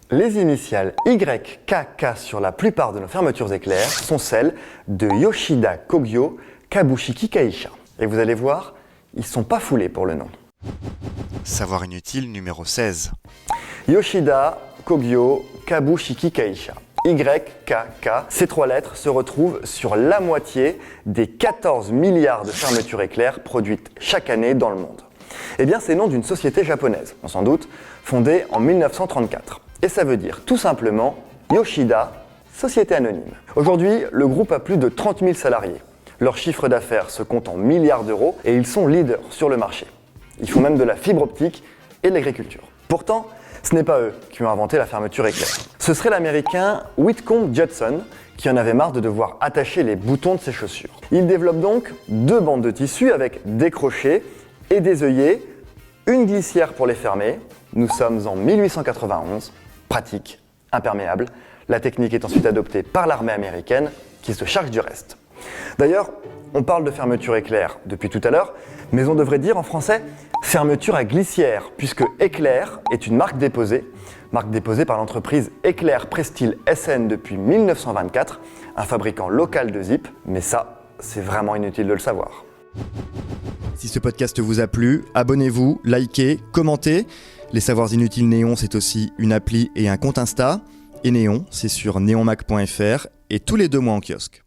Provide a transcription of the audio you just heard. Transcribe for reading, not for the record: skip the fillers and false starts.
Les initiales YKK sur la plupart de nos fermetures éclair sont celles de Yoshida Kogyo Kabushiki Kaisha. Et vous allez voir, ils sont pas foulés pour le nom. Savoir inutile numéro 16. Yoshida Kogyo Kabushiki Kaisha. YKK, ces trois lettres se retrouvent sur la moitié des 14 milliards de fermetures éclair produites chaque année dans le monde. Eh bien, c'est le nom d'une société japonaise, on s'en doute, fondée en 1934. Et ça veut dire tout simplement Yoshida, société anonyme. Aujourd'hui, le groupe a plus de 30 000 salariés. Leur chiffre d'affaires se compte en milliards d'euros et ils sont leaders sur le marché. Ils font même de la fibre optique et de l'agriculture. Pourtant, ce n'est pas eux qui ont inventé la fermeture éclair. Ce serait l'américain Whitcomb Judson qui en avait marre de devoir attacher les boutons de ses chaussures. Il développe donc deux bandes de tissu avec des crochets et des œillets, une glissière pour les fermer. Nous sommes en 1891, pratique, imperméable. La technique est ensuite adoptée par l'armée américaine qui se charge du reste. D'ailleurs, on parle de fermeture éclair depuis tout à l'heure, mais on devrait dire en français fermeture à glissière, puisque Éclair est une marque déposée par l'entreprise Éclair Prestil SN depuis 1924, un fabricant local de zip, mais ça, c'est vraiment inutile de le savoir. Si ce podcast vous a plu, abonnez-vous, likez, commentez. Les Savoirs Inutiles Néon, c'est aussi une appli et un compte Insta. Et Néon, c'est sur neonmac.fr et tous les 2 mois en kiosque.